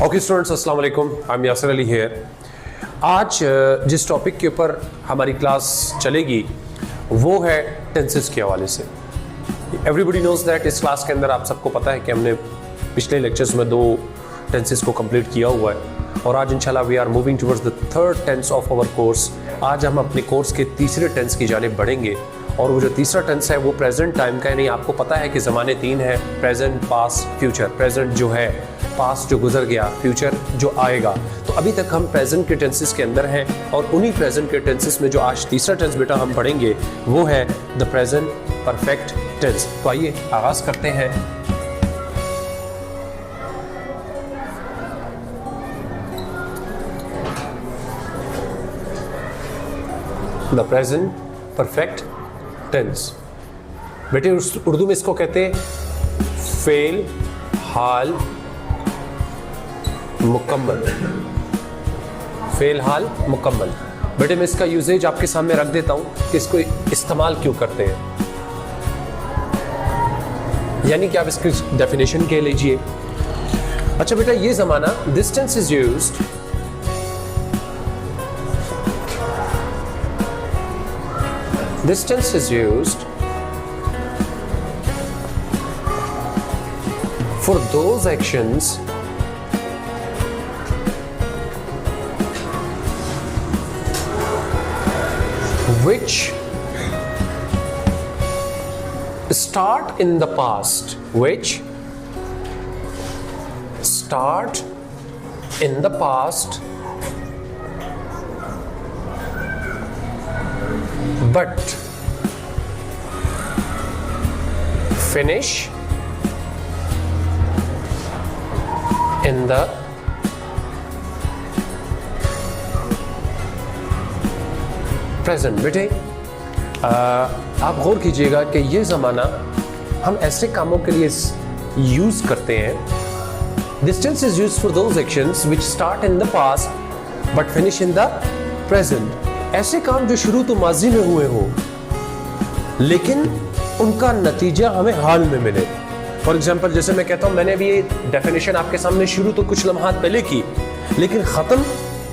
Okay students, अस्सलाम वालेकुम। I am Yasir Ali here. आज जिस टॉपिक के ऊपर हमारी क्लास चलेगी वो है टेंसेस के हवाले से। एवरीबडी नोज दैट इस क्लास के अंदर आप सबको पता है कि हमने पिछले लेक्चर्स में 2 टेंसेस को कंप्लीट किया हुआ है और आज इंशाल्लाह we are moving towards the third tense of our course. आज हम अपने कोर्स के तीसरे टेंस की जानिब बढ़ेंगे और वो जो तीसरा टेंस है वो प्रेजेंट टाइम का है। नहीं, आपको पता है कि ज़माने 3 हैं, प्रेजेंट, पास्ट, फ्यूचर। प्रेजेंट जो है, पास्ट जो गुजर गया, फ्यूचर जो आएगा। तो अभी तक हम प्रेजेंट के टेंसेस के अंदर हैं और उन्हीं प्रेजेंट के टेंसेस में जो आज तीसरा टेंस बेटा हम पढ़ेंगे वो है द प्रेजेंट परफेक्ट टेंस। तो आइए आगाज करते हैं। द प्रेजेंट परफेक्ट टेंस बेटे उर्दू में इसको कहते हैं फेल हाल मुकम्मल। फेल हाल मुकम्मल। बेटे मैं इसका यूजेज आपके सामने रख देता हूं कि इसको इस्तेमाल क्यों करते हैं, यानी कि आप इसकी डेफिनेशन कह लीजिए। अच्छा बेटा, ये जमाना this tense is used This tense is used for those actions which start in the past, which start in the past but finish in the present। बेटे आप गौर कीजिएगा कि ये ज़माना हम ऐसे कामों के लिए यूज करते हैं। This tense is used for those actions which start in the past but finish in the present। ऐसे काम जो शुरू तो माजी में हुए हो लेकिन उनका नतीजा हमें हाल में मिले। फॉर एग्जाम्पल, जैसे मैं कहता हूं, मैंने भी ये डेफिनेशन आपके सामने शुरू तो कुछ लम्हात पहले की लेकिन ख़त्म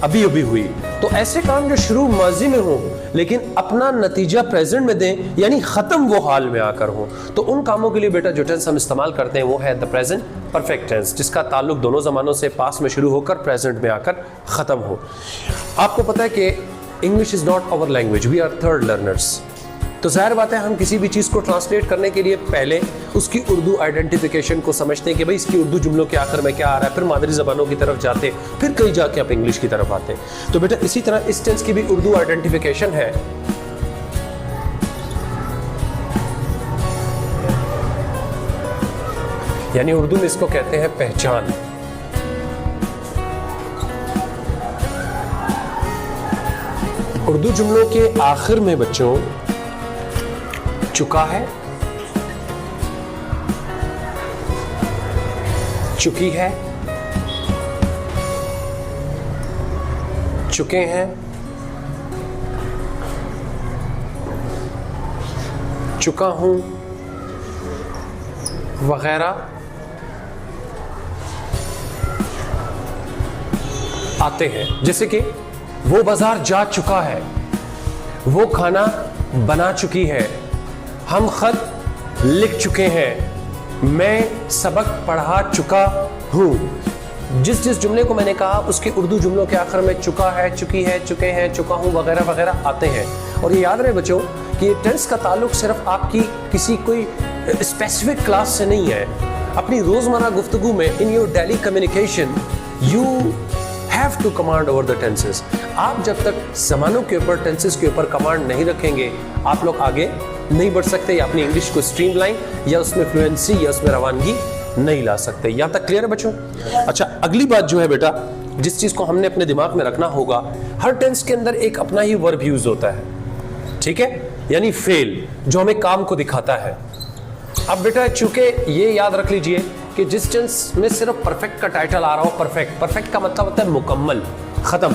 अभी अभी हुई। तो ऐसे काम जो शुरू माजी में हो लेकिन अपना नतीजा प्रेजेंट में दें, यानी ख़त्म वो हाल में आकर हो, तो उन कामों के लिए बेटा जो टेंस हम इस्तेमाल करते हैं वो है द प्रेजेंट परफेक्ट टेंस, जिसका ताल्लुक दोनों ज़मानों से पास में शुरू होकर प्रेजेंट में आकर ख़त्म हो। आपको पता है कि English is not our language, we are third learners. तो जाहिर बात है हम किसी भी चीज़ को ट्रांसलेट करने के लिए पहले उसकी उर्दू आइडेंटिफिकेशन को समझते हैं कि भाई इसकी उर्दू जुमलों के आखिर में क्या आ रहा है, फिर मादरी ज़बानों की तरफ जाते, फिर कहीं जाके आप इंग्लिश की तरफ आते। तो बेटा इसी तरह इस टेंस की भी उर्दू आइडेंटिफिकेशन है। यानी उर्दू में इसको कहते हैं पहचान। उर्दू जुमलों के आखिर में बच्चों चुका है, चुकी है, चुके हैं, चुका हूं वगैरह आते हैं। जैसे कि वो बाजार जा चुका है, वो खाना बना चुकी है, हम खत लिख चुके हैं, मैं सबक पढ़ा चुका हूँ। जिस जिस जुमले को मैंने कहा उसके उर्दू जुमलों के आखिर में चुका है, चुकी है, चुके हैं, चुका हूँ वगैरह वगैरह आते हैं। और ये याद रहे बच्चों कि ये टेंस का ताल्लुक सिर्फ आपकी किसी कोई स्पेसिफिक क्लास से नहीं है। अपनी रोज़मर्रा गुफ्तगू में in your daily communication you have to command over the tenses. आप जब तक ज़मानों के ऊपर, टेंसेस के ऊपर कमांड नहीं रखेंगे आप लोग आगे नहीं बढ़ सकते, या अपनी इंग्लिश को स्ट्रीमलाइन या उसमें फ्लुएंसी या उसमें रवानगी नहीं ला सकते। यहाँ तक क्लियर है बच्चों? अच्छा, अगली बात जो है बेटा, जिस चीज़ को हमने अपने दिमाग में रखना होगा, हर टेंस के अंदर एक अपना ही वर्ब यूज होता है, ठीक है, यानी फेल, जो हमें काम को दिखाता है। अब बेटा चूंकि ये याद रख लीजिए कि जिस टेंस में सिर्फ परफेक्ट का टाइटल आ रहा हो, परफेक्ट का मतलब होता है मुकम्मल, खत्म,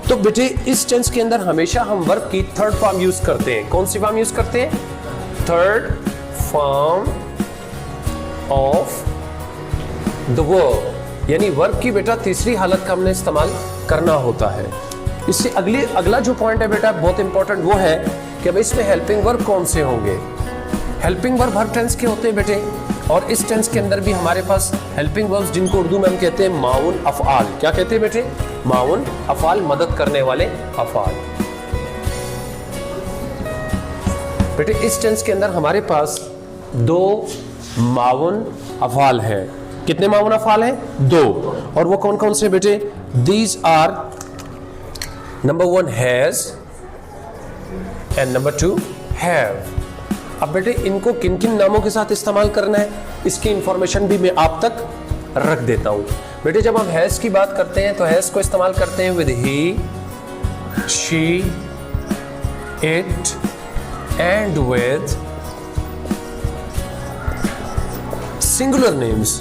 तो बेटे इस टेंस के अंदर हमेशा हम वर्ब की थर्ड फॉर्म यूज करते हैं। कौन सी फॉर्म यूज करते हैं? Third form of the verb, यानी वर्ब की बेटा तीसरी हालत का हमने इस्तेमाल करना होता है। इससे अगला जो पॉइंट है बेटा बहुत इंपॉर्टेंट, वो है कि अब इसमें हेल्पिंग वर्ब कौन से होंगे। हेल्पिंग वर्ब हर टेंस के होते हैं बेटे, और इस टेंस के अंदर भी हमारे पास हेल्पिंग वर्ब्स जिनको उर्दू में हम कहते हैं माउन अफ़आल। क्या कहते हैं बेटे? माउन अफ़आल, मदद करने वाले अफ़आल। बेटे इस टेंस के अंदर हमारे पास 2 माउन अफ़आल है। कितने माउन अफ़आल हैं? 2। और वो कौन कौन से बेटे? These are number 1 has and number 2 have. अब बेटे इनको किन किन नामों के साथ इस्तेमाल करना है, इसकी इंफॉर्मेशन भी मैं आप तक रख देता हूं। बेटे जब हम हैज की बात करते हैं तो हैज को इस्तेमाल करते हैं with he, she, it and with singular names.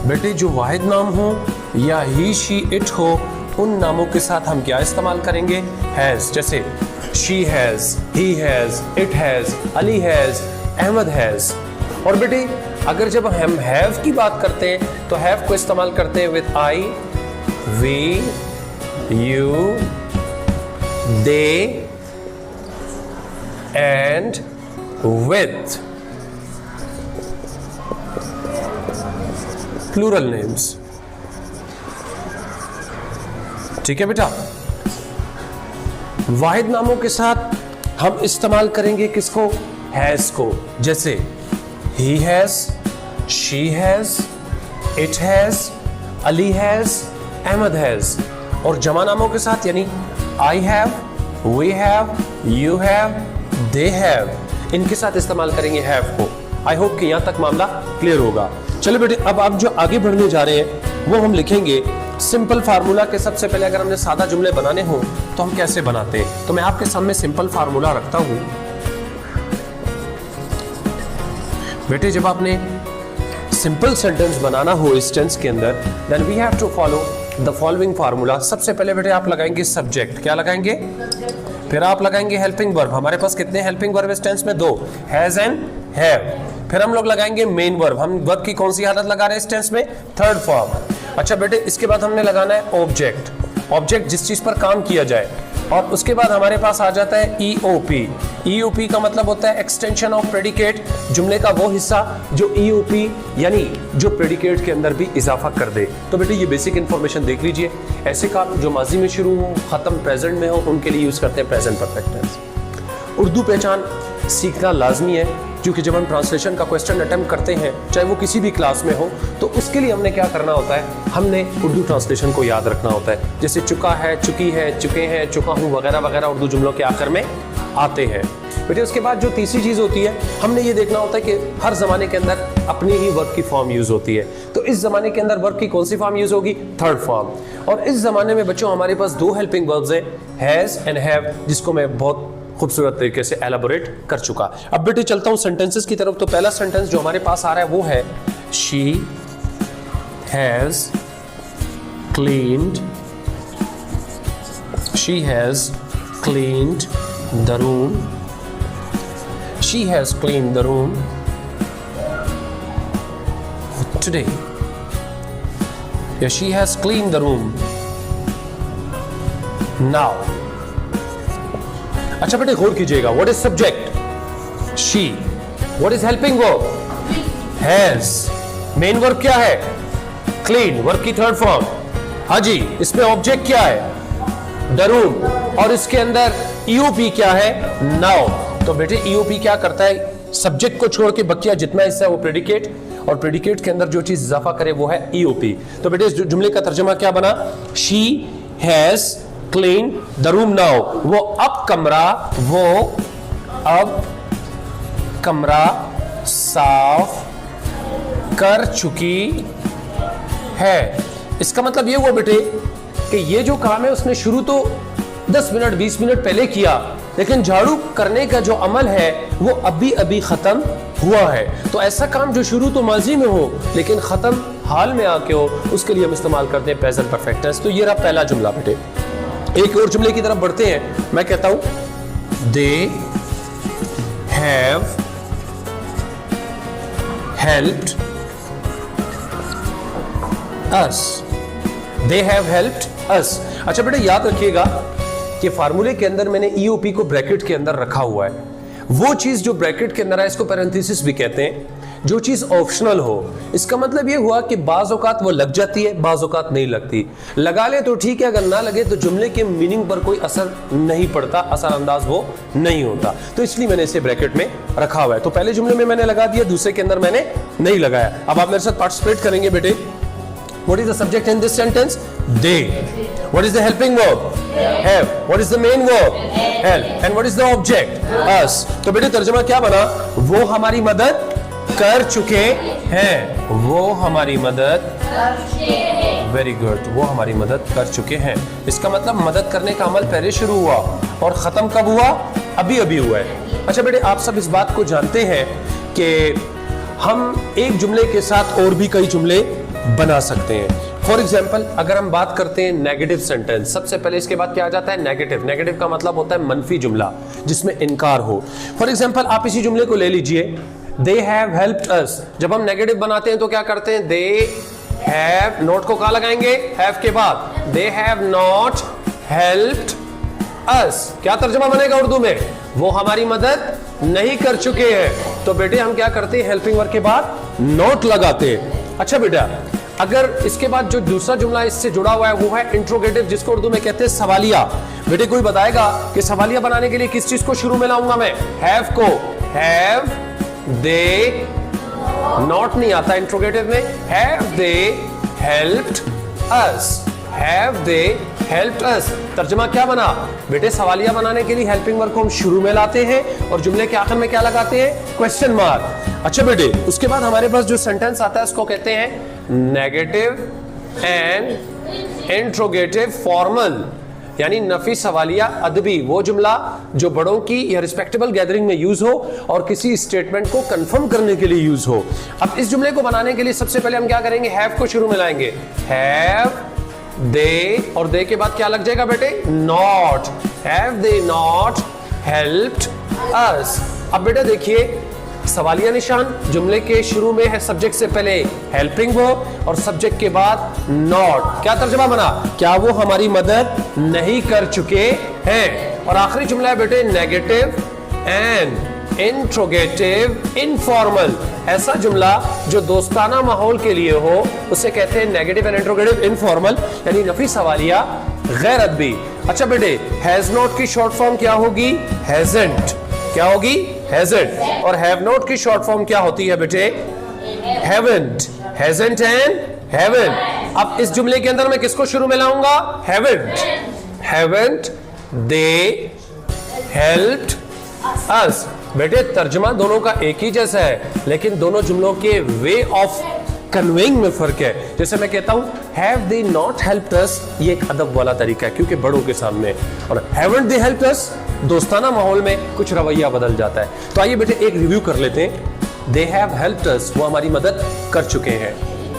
बेटे जो वाहिद नाम हो या ही, शी, इट हो, उन नामों के साथ हम क्या इस्तेमाल करेंगे? हैज। जैसे she has, he has, it has, Ali has, Ahmad has। और बेटे अगर जब हम have की बात करते हैं तो have को इस्तेमाल करते हैं with I, we, you, they and with plural names। ठीक है बेटा, वाहिद नामों के साथ हम इस्तेमाल करेंगे किसको? हैज को। जैसे he has, she has, it has, Ali has, Ahmad has। और जमा नामों के साथ यानी I have, we have, you have, they have, इनके साथ इस्तेमाल करेंगे have को। आई होप कि यहां तक मामला क्लियर होगा। चलो बेटे अब आप जो आगे बढ़ने जा रहे हैं वो हम लिखेंगे सिंपल फार्मूला के। सबसे पहले अगर हमने सादा जुमले बनाने हो तो हम कैसे बनाते हैं, तो मैं आपके सामने सिंपल फार्मूला रखता हूं। बेटे जब आपने सिंपल सेंटेंस बनाना हो इस टेंस के अंदर, then we have to follow the following formula. सबसे पहले बेटे आप लगाएंगे सब्जेक्ट। क्या लगाएंगे? फिर आप लगाएंगे हेल्पिंग वर्ब। हमारे पास कितने हेल्पिंग वर्ब इस टेंस में? 2, हैज एंड हैव। फिर हम लोग लगाएंगे मेन वर्ब। हम वर्ब की कौन सी हालत लगा रहे हैं इस टेंस में? 3rd form. अच्छा बेटे इसके बाद हमने लगाना है ऑब्जेक्ट। ऑब्जेक्ट जिस चीज पर काम किया जाए। और उसके बाद हमारे पास आ जाता है ईओपी। ईओपी का मतलब होता है एक्सटेंशन ऑफ प्रेडिकेट, जुमले का वो हिस्सा जो ईओपी यानी जो प्रेडिकेट के अंदर भी इजाफा कर दे। तो बेटे ये बेसिक इंफॉर्मेशन देख लीजिए। ऐसे काम जो माजी में शुरू हो, खत्म प्रेजेंट में हो, उनके लिए यूज करते हैं प्रेजेंट परफेक्ट टेंस। उर्दू पहचान सीखना लाजमी है, क्योंकि जब हम ट्रांसलेशन का क्वेश्चन अटेम्प्ट करते हैं, चाहे वो किसी भी क्लास में हो, तो उसके लिए हमने क्या करना होता है? हमने उर्दू ट्रांसलेशन को याद रखना होता है। जैसे चुका है, चुकी है, चुके हैं, चुका हूँ वगैरह वगैरह उर्दू जुमलों के आखिर में आते हैं। बेटे उसके बाद जो तीसरी चीज़ होती है, हमने ये देखना होता है कि हर ज़माने के अंदर अपनी ही वर्ब की फॉर्म यूज़ होती है। तो इस ज़माने के अंदर वर्ब की कौन सी फॉर्म यूज़ होगी? 3rd form. और इस ज़माने में बच्चों हमारे पास 2 हेल्पिंग वर्ब्स हैं, हैज़ एंड हैव, जिसको मैं बहुत खूबसूरत तरीके से एलाबोरेट कर चुका। अब बेटे चलता हूं सेंटेंसेस की तरफ। तो पहला सेंटेंस जो हमारे पास आ रहा है वो है she has cleaned, she has cleaned the room, she has cleaned the room today, या she has cleaned the room now. अच्छा बेटे गौर कीजिएगा, what is subject? She. What is helping verb? Has. Main verb क्या है? Clean. Verb की 3rd form. हाँ जी, इसमें ऑब्जेक्ट क्या है? The room. और इसके अंदर ईओपी क्या है? नाउ। तो बेटे ईओपी क्या करता है? सब्जेक्ट को छोड़ के बकिया जितना हिस्सा है वो प्रेडिकेट, और प्रेडिकेट के अंदर जो चीज इजाफा करे वो है ईओपी। तो बेटे इस जुमले का तर्जुमा क्या बना? She has clean the room now. वो अब कमरा साफ कर चुकी है। इसका मतलब ये हुआ बेटे कि ये जो काम है उसने शुरू तो 10 मिनट 20 मिनट पहले किया, लेकिन झाड़ू करने का जो अमल है वो अभी अभी खत्म हुआ है। तो ऐसा काम जो शुरू तो माजी में हो लेकिन खत्म हाल में आके हो, उसके लिए हम इस्तेमाल करते हैं प्रेजेंट परफेक्ट टेंस। तो ये रहा पहला जुमला बेटे। एक और जुमले की तरफ बढ़ते हैं। मैं कहता हूं they have helped us. They have helped us. अच्छा बेटा याद रखिएगा कि फार्मूले के अंदर मैंने EOP को ब्रैकेट के अंदर रखा हुआ है। वो चीज जो ब्रैकेट के अंदर है इसको पैरेंथेसिस भी कहते हैं। जो चीज ऑप्शनल हो, इसका मतलब ये हुआ कि बाज़ औक़ात वो लग जाती है, बाज़ औक़ात नहीं लगती। लगा ले तो ठीक है, अगर ना लगे तो जुमले के मीनिंग पर कोई असर नहीं पड़ता, असरअंदाज वो नहीं होता। तो इसलिए मैंने इसे ब्रैकेट में रखा हुआ है। तो पहले जुमले में मैंने लगा दिया, दूसरे के अंदर मैंने नहीं लगाया। अब आप मेरे साथ पार्टिसिपेट करेंगे बेटे। What is the subject in this sentence? They. What is the helping verb? Have. What is the main verb? Help. And what is the object? Us. तो बेटे तर्जुमा क्या बना? वो हमारी मदद कर चुके हैं। वो हमारी मदद वेरी गुड, वो हमारी मदद कर चुके हैं। इसका मतलब मदद करने का अमल पहले शुरू हुआ और खत्म कब हुआ? अभी अभी हुआ है। अच्छा बेटे आप सब इस बात को जानते हैं कि हम एक जुमले के साथ और भी कई जुमले बना सकते हैं। फॉर एग्जाम्पल अगर हम बात करते हैं नेगेटिव सेंटेंस, सबसे पहले इसके बाद क्या आ जाता है? नेगेटिव। नेगेटिव का मतलब होता है मनफी जुमला जिसमें इनकार हो। फॉर एग्जाम्पल आप इसी जुमले को ले लीजिए, दे हैव हेल्प्ड अस। जब हम नेगेटिव बनाते हैं तो क्या करते हैं? दे हैव, नोट को कहां लगाएंगे? हैव के बाद। दे हैव नॉट हेल्प्ड अस। क्या तर्जुमा बनेगा उर्दू में? वो हमारी मदद नहीं कर चुके हैं। तो बेटे हम क्या करते हैं? हेल्पिंग वर्ब के बाद नॉट लगाते हैं। अच्छा बेटा अगर इसके बाद जो दूसरा जुमला इससे जुड़ा हुआ है वो है इंट्रोगेटिव, जिसको उर्दू में कहते हैं सवालिया। बेटे कोई बताएगा कि सवालिया बनाने के लिए किस चीज को शुरू में लाऊंगा मैं? हैव को। हैव दे, नॉट नहीं आता इंट्रोगेटिव में। Have they helped us. Have they helped अस। तर्जुमा क्या बना? बेटे सवालिया बनाने के लिए हेल्पिंग वर्ब को हम शुरू में लाते हैं और जुमले के आखिर में क्या लगाते हैं? Question mark. अच्छा बेटे उसके बाद हमारे पास जो सेंटेंस आता है उसको कहते हैं नेगेटिव एंड इंट्रोगेटिव फॉर्मल, यानी नफी सवालिया अदबी। वो जुमला जो बड़ों की या रिस्पेक्टेबल गैदरिंग में यूज हो और किसी स्टेटमेंट को कंफर्म करने के लिए यूज हो। अब इस जुमले को बनाने के लिए सबसे पहले हम क्या करेंगे? हैव को शुरू में लाएंगे। हैव दे, और दे के बाद क्या लग जाएगा बेटे? Not. Have they not helped अस। अब बेटे देखिए सवालिया निशान जुमले के शुरू में है, सब्जेक्ट से पहले हेल्पिंग वर्ब और सब्जेक्ट के बाद नॉट। क्या तर्जुमा बना? क्या वो हमारी मदद नहीं कर चुके हैं? और आखिरी जुमला है बेटे नेगेटिव एंड इंट्रोगेटिव इनफॉर्मल। ऐसा जुमला जो दोस्ताना माहौल के लिए हो उसे कहते हैं नेगेटिव एंड इंट्रोगेटिव इनफॉर्मल, यानी नफी सवालिया गैर अदबी। अच्छा बेटे हैज नॉट की शॉर्ट फॉर्म क्या होगी? हैजंट। क्या होगी? हैजंट। और हैव नॉट की शॉर्ट फॉर्म क्या होती है बेटे? हैवंट। Hasn't and haven't. अब इस जुमले के अंदर मैं किसको शुरू में लाऊंगा? हैवंट। हैवंट दे हेल्प्ड अस। बेटे तर्जुमा दोनों का एक ही जैसा है, लेकिन दोनों जुमलों के वे ऑफ कन्वेइंग में फर्क है। जैसे मैं कहता हूं हैव दे नॉट हेल्प्ड अस, ये एक अदब वाला तरीका है क्योंकि बड़ों के सामने, और हैवंट दे हेल्प्ड अस दोस्ताना माहौल में कुछ रवैया बदल जाता है। तो आइए बेटे एक रिव्यू कर लेते हैं। दे हैव हेल्प्ड अस, वो हमारी मदद कर चुके हैं।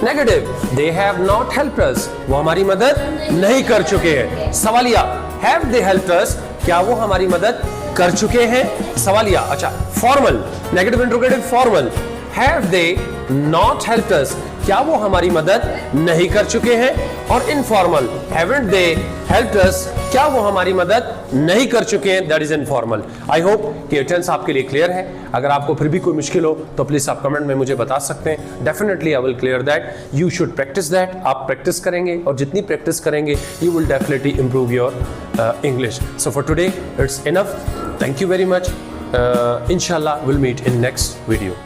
Negative they have not helped अस, वो हमारी मदद नहीं कर चुके हैं। सवालिया हैव दे हेल्प्ड अस, क्या वो हमारी मदद कर चुके हैं? सवालिया। अच्छा formal negative interrogative formal have they not helped अस, क्या वो हमारी मदद नहीं कर चुके हैं? और इनफॉर्मल हैवंट दे हेल्प्ड अस, क्या वो हमारी मदद नहीं कर चुके हैं? That is informal. I hope कि ये टेंस आपके लिए क्लियर है। अगर आपको फिर भी कोई मुश्किल हो तो प्लीज आप कमेंट में मुझे बता सकते हैं। Definitely I will clear that. You should practice that. आप प्रैक्टिस करेंगे और जितनी प्रैक्टिस करेंगे you will definitely improve your English. So for today it's enough. Thank you very much. इंशाल्लाह will meet in next video.